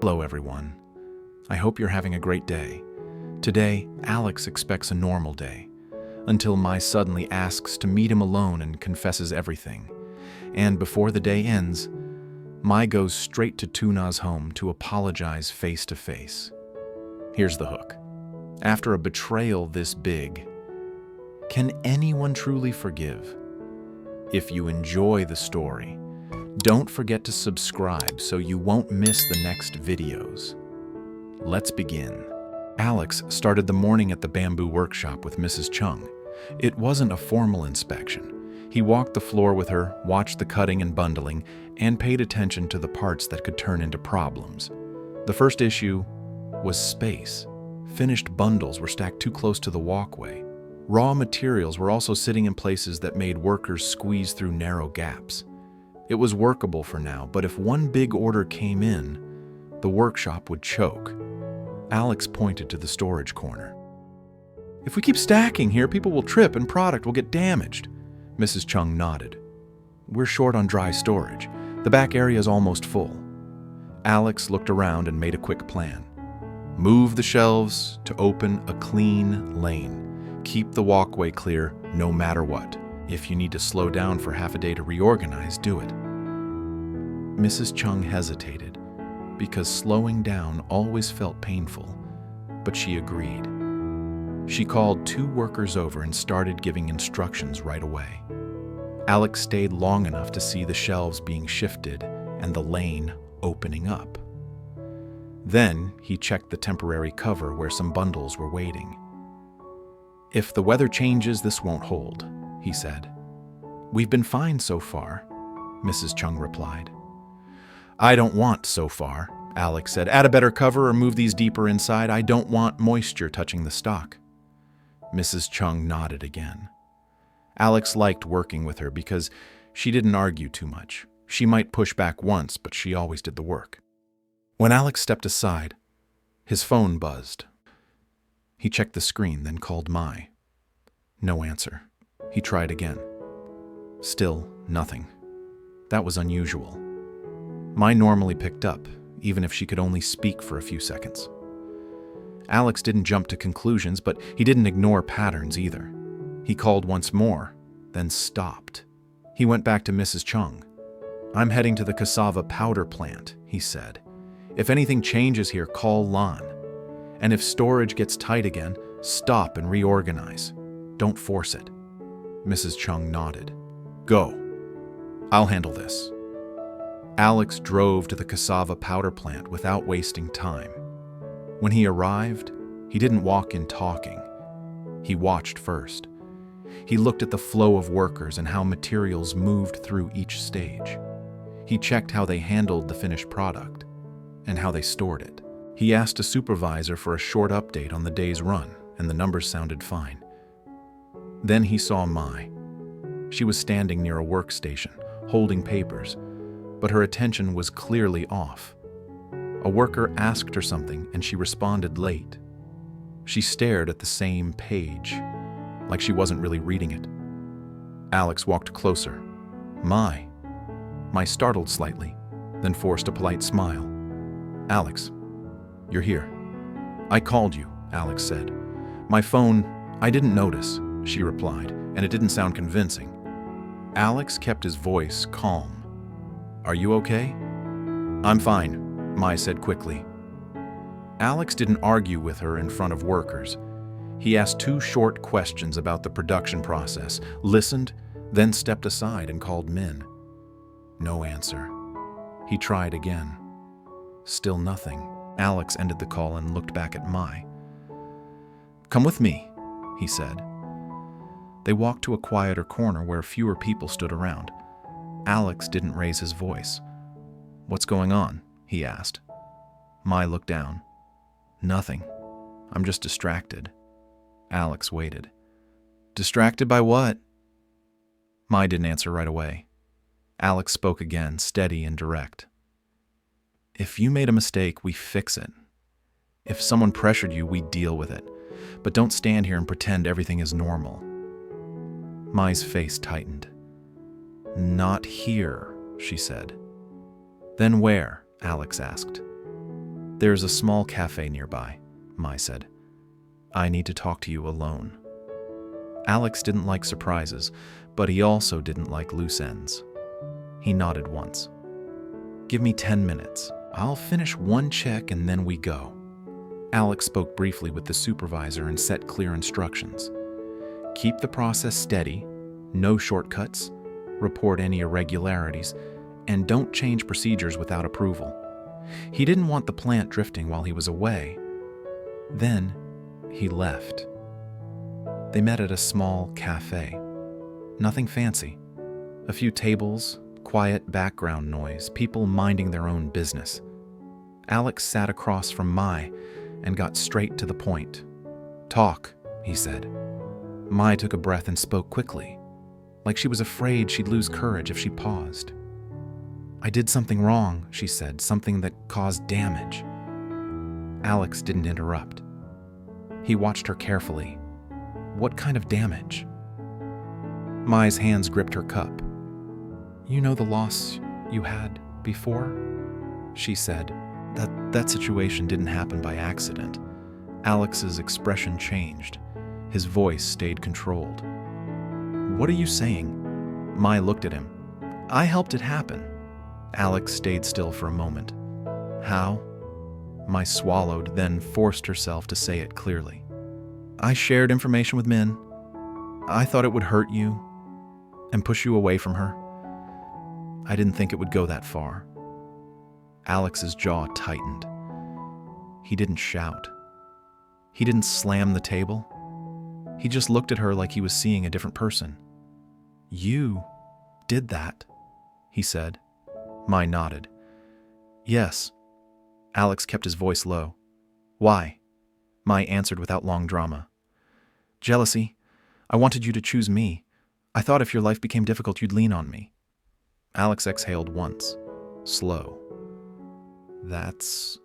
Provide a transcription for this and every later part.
Hello everyone. I hope you're having a great day. Today, Alex expects a normal day, until Mai suddenly asks to meet him alone and confesses everything. And before the day ends, Mai goes straight to Tuna's home to apologize face to face. Here's the hook. After a betrayal this big, can anyone truly forgive? If you enjoy the story, don't forget to subscribe so you won't miss the next videos. Let's begin. Alex started the morning at the bamboo workshop with Mrs. Chung. It wasn't a formal inspection. He walked the floor with her, watched the cutting and bundling, and paid attention to the parts that could turn into problems. The first issue was space. Finished bundles were stacked too close to the walkway. Raw materials were also sitting in places that made workers squeeze through narrow gaps. It was workable for now, but if one big order came in, the workshop would choke. Alex pointed to the storage corner. If we keep stacking here, people will trip and product will get damaged. Mrs. Chung nodded. We're short on dry storage. The back area is almost full. Alex looked around and made a quick plan. Move the shelves to open a clean lane. Keep the walkway clear no matter what. If you need to slow down for half a day to reorganize, do it. Mrs. Chung hesitated because slowing down always felt painful, but she agreed. She called 2 workers over and started giving instructions right away. Alex stayed long enough to see the shelves being shifted and the lane opening up. Then he checked the temporary cover where some bundles were waiting. If the weather changes, this won't hold, he said. We've been fine so far, Mrs. Chung replied. I don't want so far, Alex said. Add a better cover or move these deeper inside. I don't want moisture touching the stock. Mrs. Chung nodded again. Alex liked working with her because she didn't argue too much. She might push back once, but she always did the work. When Alex stepped aside, his phone buzzed. He checked the screen, then called Mai. No answer. He tried again. Still nothing. That was unusual. Mai normally picked up, even if she could only speak for a few seconds. Alex didn't jump to conclusions, but he didn't ignore patterns either. He called once more, then stopped. He went back to Mrs. Chung. I'm heading to the cassava powder plant, he said. If anything changes here, call Lan. And if storage gets tight again, stop and reorganize. Don't force it. Mrs. Chung nodded. Go. I'll handle this. Alex drove to the cassava powder plant without wasting time. When he arrived, he didn't walk in talking. He watched first. He looked at the flow of workers and how materials moved through each stage. He checked how they handled the finished product and how they stored it. He asked a supervisor for a short update on the day's run, and the numbers sounded fine. Then he saw Mai. She was standing near a workstation, holding papers, but her attention was clearly off. A worker asked her something, and she responded late. She stared at the same page, like she wasn't really reading it. Alex walked closer. Mai. Mai startled slightly, then forced a polite smile. Alex, you're here. I called you, Alex said. My phone, I didn't notice, she replied, and it didn't sound convincing. Alex kept his voice calm. Are you okay? I'm fine, Mai said quickly. Alex didn't argue with her in front of workers. He asked 2 short questions about the production process, listened, then stepped aside and called Min. No answer. He tried again. Still nothing. Alex ended the call and looked back at Mai. Come with me, he said. They walked to a quieter corner where fewer people stood around. Alex didn't raise his voice. What's going on? He asked. Mai looked down. Nothing. I'm just distracted. Alex waited. Distracted by what? Mai didn't answer right away. Alex spoke again, steady and direct. If you made a mistake, we fix it. If someone pressured you, we deal with it. But don't stand here and pretend everything is normal. Mai's face tightened. Not here, she said. Then where? Alex asked. There's a small cafe nearby, Mai said. I need to talk to you alone. Alex didn't like surprises, but he also didn't like loose ends. He nodded once. Give me 10 minutes. I'll finish one check and then we go. Alex spoke briefly with the supervisor and set clear instructions. Keep the process steady, no shortcuts, report any irregularities, and don't change procedures without approval. He didn't want the plant drifting while he was away. Then he left. They met at a small cafe. Nothing fancy. A few tables, quiet background noise, people minding their own business. Alex sat across from Mai and got straight to the point. Talk, he said. Mai took a breath and spoke quickly, like she was afraid she'd lose courage if she paused. I did something wrong, she said, something that caused damage. Alex didn't interrupt. He watched her carefully. What kind of damage? Mai's hands gripped her cup. You know the loss you had before? She said. That situation didn't happen by accident. Alex's expression changed. His voice stayed controlled. What are you saying? Mai looked at him. I helped it happen. Alex stayed still for a moment. How? Mai swallowed, then forced herself to say it clearly. I shared information with Min. I thought it would hurt you and push you away from her. I didn't think it would go that far. Alex's jaw tightened. He didn't shout. He didn't slam the table. He just looked at her like he was seeing a different person. You did that, he said. Mai nodded. Yes. Alex kept his voice low. Why? Mai answered without long drama. Jealousy. I wanted you to choose me. I thought if your life became difficult, you'd lean on me. Alex exhaled once, slow. That's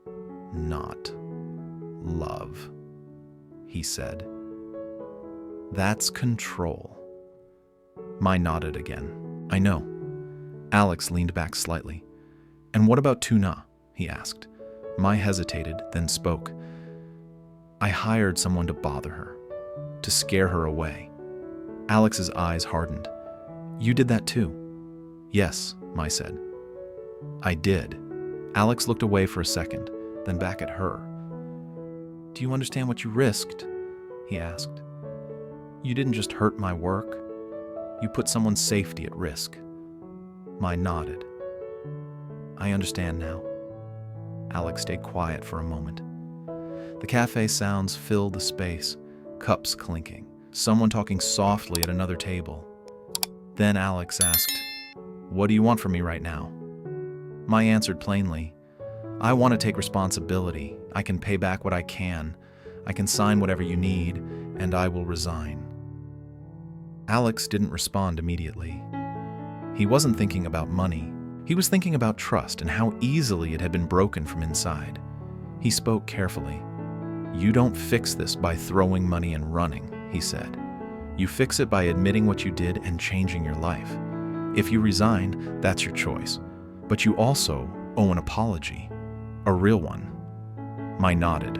not love, he said. That's control. Mai nodded again. I know. Alex leaned back slightly. And what about Tuna? He asked. Mai hesitated, then spoke. I hired someone to bother her, to scare her away. Alex's eyes hardened. You did that too? Yes, Mai said. I did. Alex looked away for a second, then back at her. Do you understand what you risked? He asked. You didn't just hurt my work. You put someone's safety at risk. Mai nodded. I understand now. Alex stayed quiet for a moment. The cafe sounds filled the space, cups clinking, someone talking softly at another table. Then Alex asked, What do you want from me right now? Mai answered plainly, I want to take responsibility. I can pay back what I can. I can sign whatever you need, and I will resign. Alex didn't respond immediately. He wasn't thinking about money. He was thinking about trust and how easily it had been broken from inside. He spoke carefully. You don't fix this by throwing money and running, he said. You fix it by admitting what you did and changing your life. If you resign, that's your choice. But you also owe an apology, a real one. Mai nodded.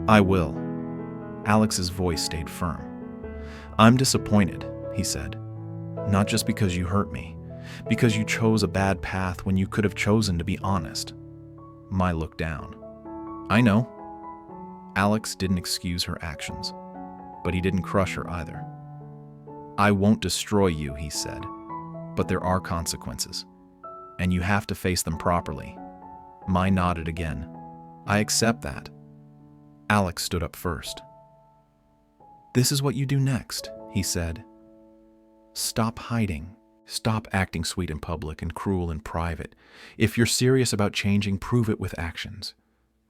I will. Alex's voice stayed firm. I'm disappointed, he said. Not just because you hurt me, because you chose a bad path when you could have chosen to be honest. Mai looked down. I know. Alex didn't excuse her actions, but he didn't crush her either. I won't destroy you, he said, but there are consequences, and you have to face them properly. Mai nodded again. I accept that. Alex stood up first. This is what you do next, he said. Stop hiding. Stop acting sweet in public and cruel in private. If you're serious about changing, prove it with actions.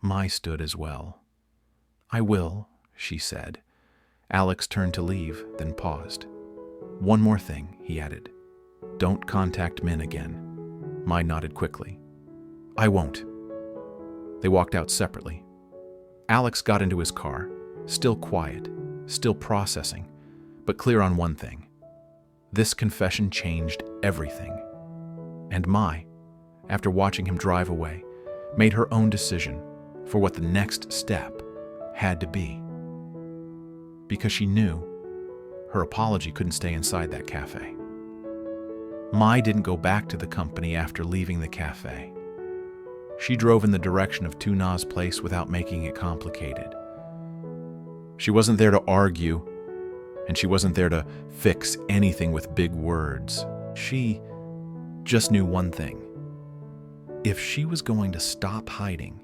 Mai stood as well. I will, she said. Alex turned to leave, then paused. One more thing, he added. Don't contact Min again. Mai nodded quickly. I won't. They walked out separately. Alex got into his car, still quiet, still processing, but clear on one thing. This confession changed everything. And Mai, after watching him drive away, made her own decision, for what the next step had to be. Because she knew her apology couldn't stay inside that cafe. Mai didn't go back to the company after leaving the cafe. She drove in the direction of Tuna's place without making it complicated. She wasn't there to argue, and she wasn't there to fix anything with big words. She just knew one thing. If she was going to stop hiding,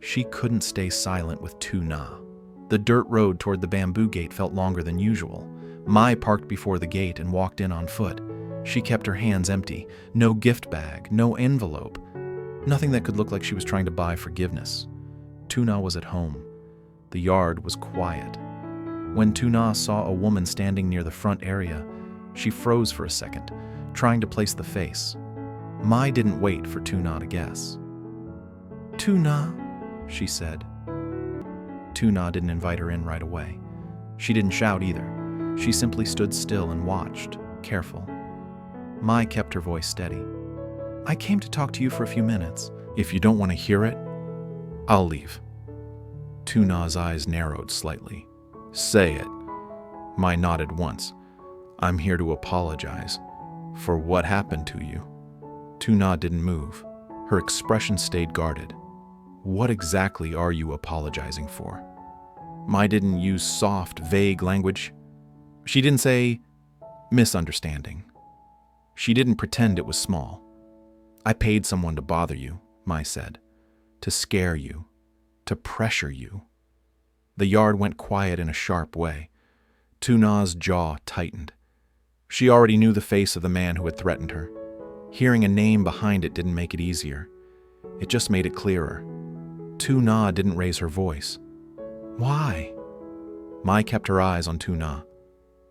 she couldn't stay silent with Tuna. The dirt road toward the bamboo gate felt longer than usual. Mai parked before the gate and walked in on foot. She kept her hands empty. No gift bag, no envelope. Nothing that could look like she was trying to buy forgiveness. Tuna was at home. The yard was quiet. When Tuna saw a woman standing near the front area, she froze for a second, trying to place the face. Mai didn't wait for Tuna to guess. "Tuna," she said. Tuna didn't invite her in right away. She didn't shout either. She simply stood still and watched, careful. Mai kept her voice steady. "I came to talk to you for a few minutes. If you don't want to hear it, I'll leave." Tuna's eyes narrowed slightly. "Say it." Mai nodded once. "I'm here to apologize for what happened to you." Tuna didn't move. Her expression stayed guarded. "What exactly are you apologizing for?" Mai didn't use soft, vague language. She didn't say, "misunderstanding." She didn't pretend it was small. "I paid someone to bother you," Mai said. "To scare you. To pressure you." The yard went quiet in a sharp way. Tuna's jaw tightened. She already knew the face of the man who had threatened her. Hearing a name behind it didn't make it easier. It just made it clearer. Tuna didn't raise her voice. "Why?" Mai kept her eyes on Tuna.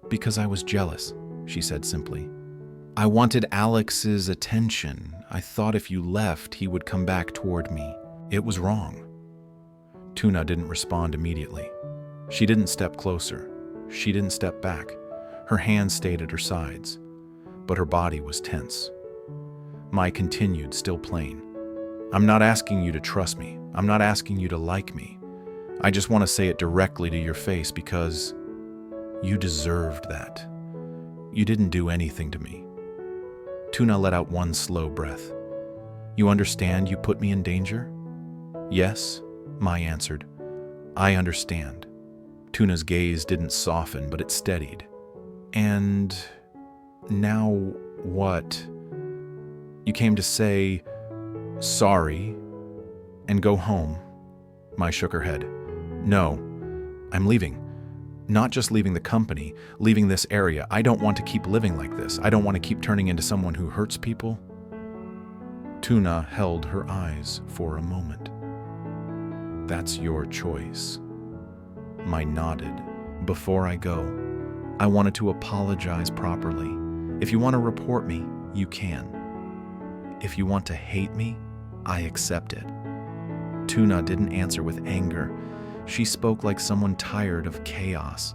"Because I was jealous," she said simply. "I wanted Alex's attention. I thought if you left, he would come back toward me. It was wrong." Tuna didn't respond immediately. She didn't step closer. She didn't step back. Her hands stayed at her sides, but her body was tense. Mai continued, still plain. "I'm not asking you to trust me. I'm not asking you to like me. I just want to say it directly to your face because you deserved that. You didn't do anything to me." Tuna let out one slow breath. "You understand you put me in danger?" "Yes," Mai answered. "I understand." Tuna's gaze didn't soften, but it steadied. "And now what? You came to say sorry and go home?" Mai shook her head. "No, I'm leaving. Not just leaving the company, leaving this area. I don't want to keep living like this. I don't want to keep turning into someone who hurts people." Tuna held her eyes for a moment. "That's your choice." Mai nodded. "Before I go, I wanted to apologize properly. If you want to report me, you can. If you want to hate me, I accept it." Tuna didn't answer with anger. She spoke like someone tired of chaos.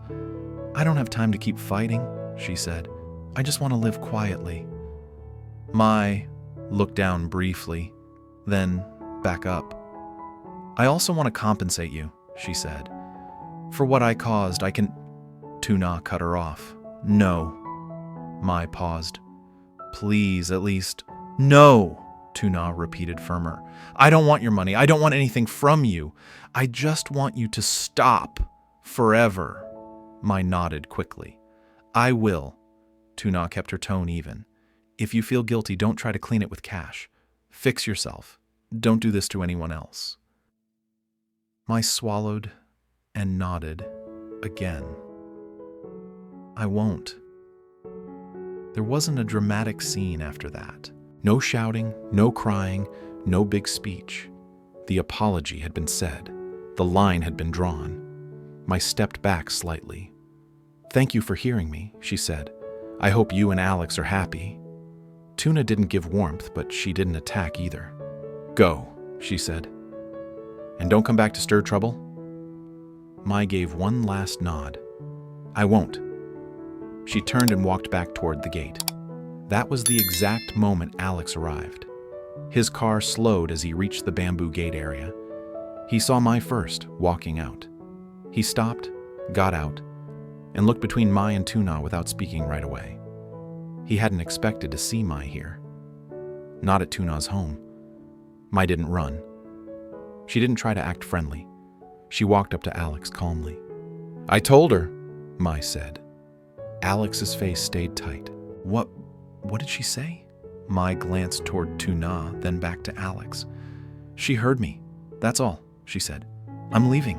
"I don't have time to keep fighting," she said. "I just want to live quietly." Mai looked down briefly, then back up. "I also want to compensate you," she said. "For what I caused, I can—" Tuna cut her off. "No." Mai paused. "Please, at least—" "No," Tuna repeated firmer. "I don't want your money. I don't want anything from you. I just want you to stop. Forever." Mai nodded quickly. "I will." Tuna kept her tone even. "If you feel guilty, don't try to clean it with cash. Fix yourself. Don't do this to anyone else." Mai swallowed and nodded again. "I won't." There wasn't a dramatic scene after that. No shouting, no crying, no big speech. The apology had been said. The line had been drawn. Mai stepped back slightly. "Thank you for hearing me," she said. "I hope you and Alex are happy." Tuna didn't give warmth, but she didn't attack either. "Go," she said. "And don't come back to stir trouble." Mai gave one last nod. "I won't." She turned and walked back toward the gate. That was the exact moment Alex arrived. His car slowed as he reached the bamboo gate area. He saw Mai first, walking out. He stopped, got out, and looked between Mai and Tuna without speaking right away. He hadn't expected to see Mai here. Not at Tuna's home. Mai didn't run. She didn't try to act friendly. She walked up to Alex calmly. "I told her," Mai said. Alex's face stayed tight. What did she say?" Mai glanced toward Tuna, then back to Alex. "She heard me. That's all," she said. "I'm leaving."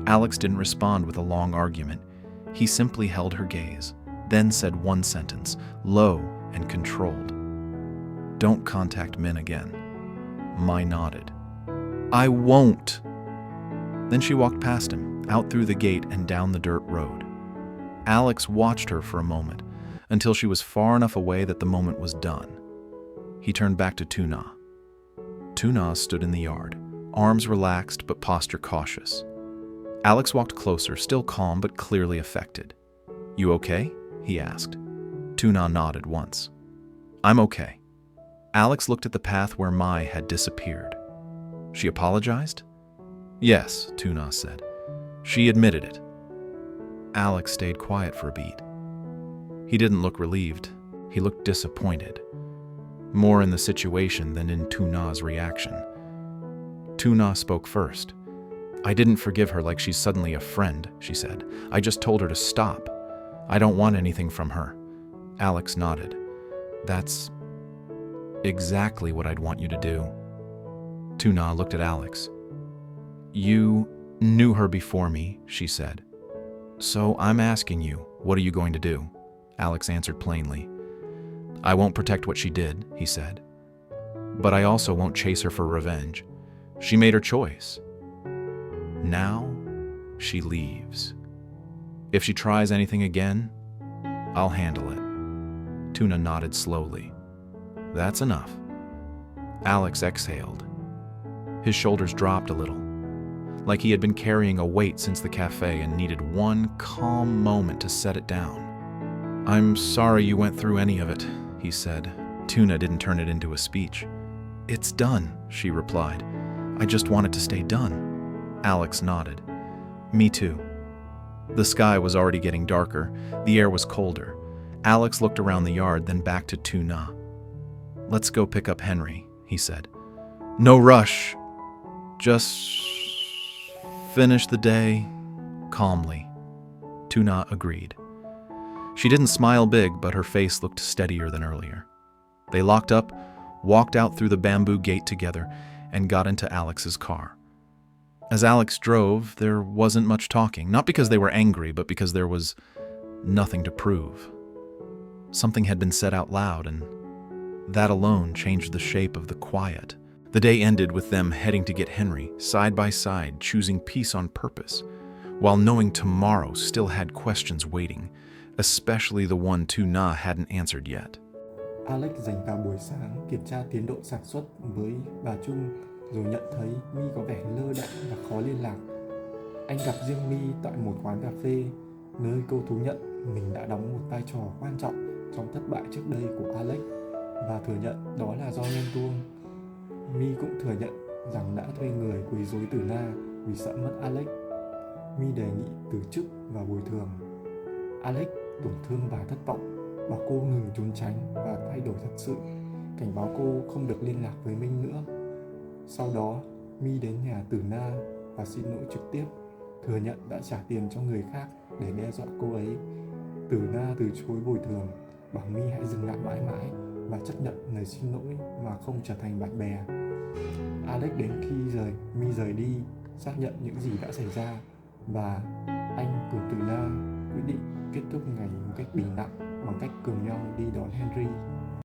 Alex didn't respond with a long argument. He simply held her gaze, then said one sentence, low and controlled. "Don't contact Min again." Mai nodded. "I won't." Then she walked past him, out through the gate and down the dirt road. Alex watched her for a moment, until she was far enough away that the moment was done. He turned back to Tuna. Tuna stood in the yard, arms relaxed but posture cautious. Alex walked closer, still calm but clearly affected. "You okay?" he asked. Tuna nodded once. "I'm okay." Alex looked at the path where Mai had disappeared. "She apologized?" "Yes," Tuna said. "She admitted it." Alex stayed quiet for a beat. He didn't look relieved. He looked disappointed. More in the situation than in Tuna's reaction. Tuna spoke first. "I didn't forgive her like she's suddenly a friend," she said. "I just told her to stop. I don't want anything from her." Alex nodded. "That's exactly what I'd want you to do." Tuna looked at Alex. "You knew her before me," she said. "So I'm asking you, what are you going to do?" Alex answered plainly. "I won't protect what she did," he said. "But I also won't chase her for revenge. She made her choice. Now, she leaves. If she tries anything again, I'll handle it." Tuna nodded slowly. "That's enough." Alex exhaled. His shoulders dropped a little, like he had been carrying a weight since the cafe and needed one calm moment to set it down. "I'm sorry you went through any of it," he said. Tuna didn't turn it into a speech. "It's done," she replied. "I just want it to stay done." Alex nodded. "Me too." The sky was already getting darker. The air was colder. Alex looked around the yard, then back to Tuna. "Let's go pick up Henry," he said. "No rush. Just finish the day calmly." Tuna agreed. She didn't smile big, but her face looked steadier than earlier. They locked up, walked out through the bamboo gate together, and got into Alex's car. As Alex drove, there wasn't much talking, not because they were angry, but because there was nothing to prove. Something had been said out loud, and that alone changed the shape of the quiet. The day ended with them heading to get Henry, side by side, choosing peace on purpose, while knowing tomorrow still had questions waiting, especially the one Tuna hadn't answered yet. Alex dành cả buổi sáng kiểm tra tiến độ sản xuất với bà Trung, rồi nhận thấy My có vẻ lơ đãng và khó liên lạc. Anh gặp riêng My tại một quán cà phê, nơi cô thú nhận mình đã đóng một vai trò quan trọng trong thất bại trước đây của Alex và thừa nhận đó là do ghen tuông. My cũng thừa nhận rằng đã thuê người quấy rối Tuna vì sợ mất Alex. My đề nghị từ chức và bồi thường. Alex tổn thương và thất vọng, bảo cô ngừng trốn tránh và thay đổi thật sự, cảnh báo cô không được liên lạc với Minh nữa. Sau đó, My đến nhà Tuna và xin lỗi trực tiếp, thừa nhận đã trả tiền cho người khác để đe dọa cô ấy. Tuna từ chối bồi thường, bảo My hãy dừng lại mãi mãi và chấp nhận lời xin lỗi mà không trở thành bạn bè. Alex đến khi My rời đi, xác nhận những gì đã xảy ra và anh cùng Tuna quyết định kết thúc ngày một cách bình lặng bằng cách cùng nhau đi đón Henry.